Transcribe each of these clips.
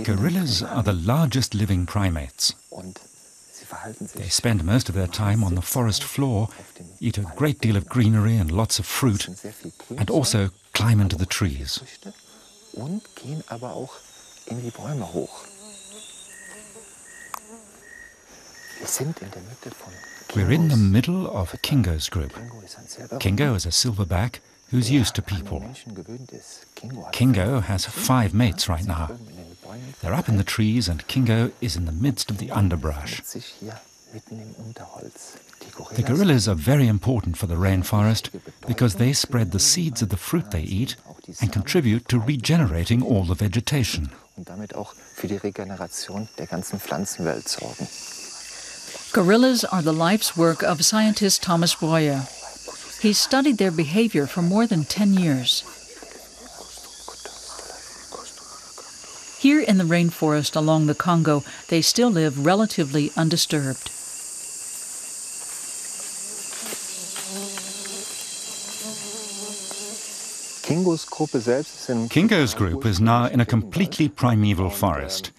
Gorillas are the largest living primates. They spend most of their time on the forest floor, eat a great deal of greenery and lots of fruit, and also climb into the trees. We're in the middle of Kingo's group. Kingo is a silverback who's used to people. Kingo has 5 mates right now. They're up in the trees and Kingo is in the midst of the underbrush. The gorillas are very important for the rainforest because they spread the seeds of the fruit they eat and contribute to regenerating all the vegetation. Gorillas are the life's work of scientist Thomas Breuer. He's studied their behavior for more than 10 years. Here in the rainforest along the Congo, they still live relatively undisturbed. Kingo's group is now in a completely primeval forest.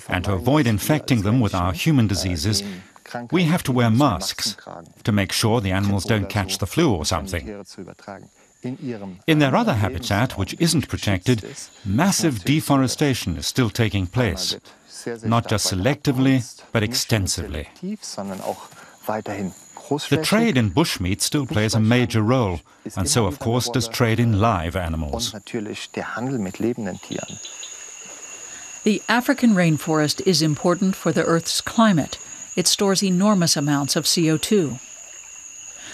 And to avoid infecting them with our human diseases, we have to wear masks to make sure the animals don't catch the flu or something. In their other habitat, which isn't protected, massive deforestation is still taking place, not just selectively, but extensively. The trade in bushmeat still plays a major role, and so of course does trade in live animals. The African rainforest is important for the Earth's climate. It stores enormous amounts of CO2.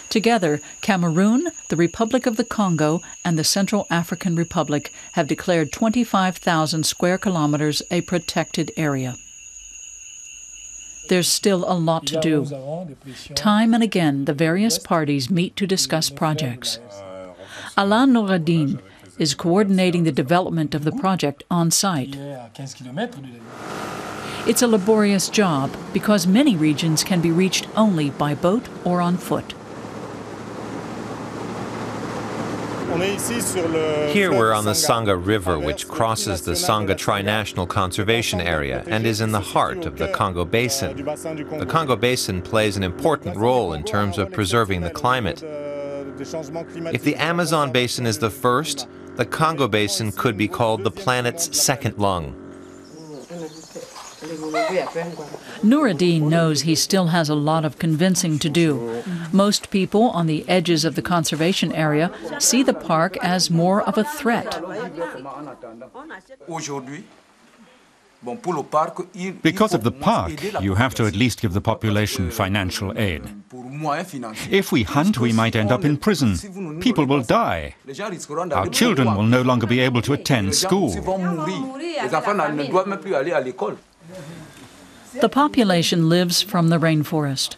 Together, Cameroon, the Republic of the Congo, and the Central African Republic have declared 25,000 square kilometers a protected area. There's still a lot to do. Time and again, the various parties meet to discuss projects. Alain Noureddine is coordinating the development of the project on site. It's a laborious job because many regions can be reached only by boat or on foot. Here we're on the Sangha River, which crosses the Sangha Tri-National Conservation Area and is in the heart of the Congo Basin. The Congo Basin plays an important role in terms of preserving the climate. If the Amazon Basin is the first, the Congo Basin could be called the planet's second lung. Noureddine knows he still has a lot of convincing to do. Most people on the edges of the conservation area see the park as more of a threat. Because of the park, you have to at least give the population financial aid. If we hunt, we might end up in prison. People will die. Our children will no longer be able to attend school. The population lives from the rainforest.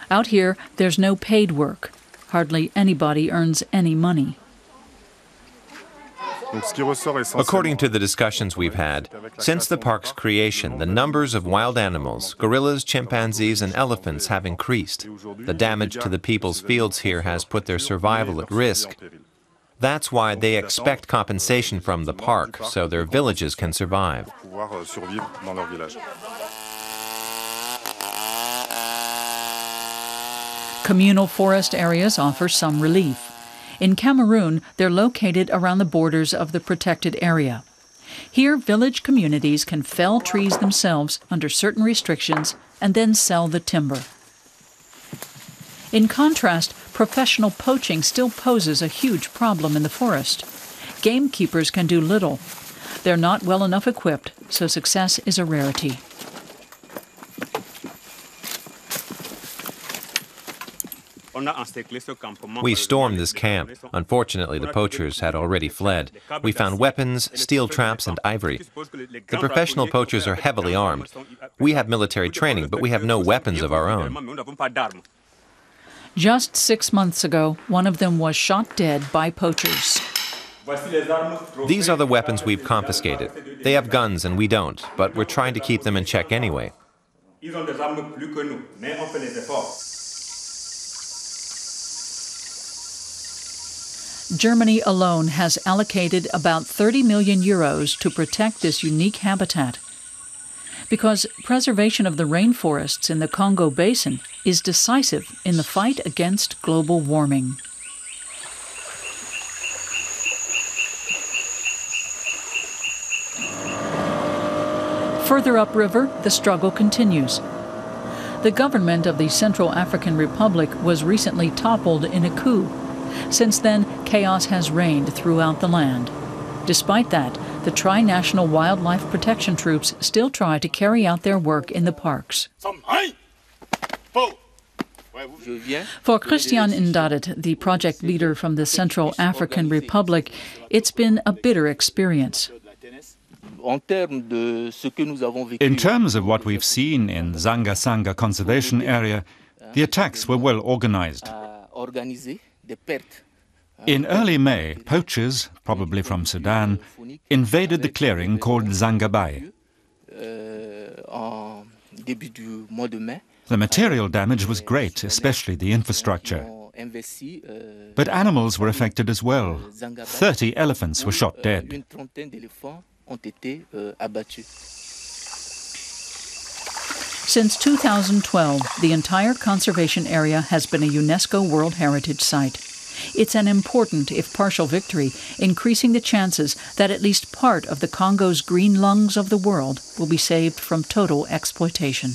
Out here, there's no paid work. Hardly anybody earns any money. According to the discussions we've had, since the park's creation, the numbers of wild animals, gorillas, chimpanzees, and elephants have increased. The damage to the people's fields here has put their survival at risk. That's why they expect compensation from the park, so their villages can survive. Communal forest areas offer some relief. In Cameroon, they're located around the borders of the protected area. Here, village communities can fell trees themselves under certain restrictions and then sell the timber. In contrast, professional poaching still poses a huge problem in the forest. Gamekeepers can do little. They're not well enough equipped, so success is a rarity. We stormed this camp. Unfortunately, the poachers had already fled. We found weapons, steel traps, and ivory. The professional poachers are heavily armed. We have military training, but we have no weapons of our own. Just 6 months ago, one of them was shot dead by poachers. These are the weapons we've confiscated. They have guns and we don't, but we're trying to keep them in check anyway. Germany alone has allocated about 30 million euros to protect this unique habitat, because preservation of the rainforests in the Congo Basin is decisive in the fight against global warming. Further upriver, the struggle continues. The government of the Central African Republic was recently toppled in a coup. Since then, chaos has reigned throughout the land. Despite that, the Tri-National Wildlife Protection Troops still try to carry out their work in the parks. For Christian Ndadet, the project leader from the Central African Republic, it's been a bitter experience. In terms of what we've seen in Zanga-Sanga Conservation Area, the attacks were well organized. In early May, poachers, probably from Sudan, invaded the clearing called Zangabai. The material damage was great, especially the infrastructure. But animals were affected as well. 30 elephants were shot dead. Since 2012, the entire conservation area has been a UNESCO World Heritage Site. It's an important, if partial, victory, increasing the chances that at least part of the Congo's green lungs of the world will be saved from total exploitation.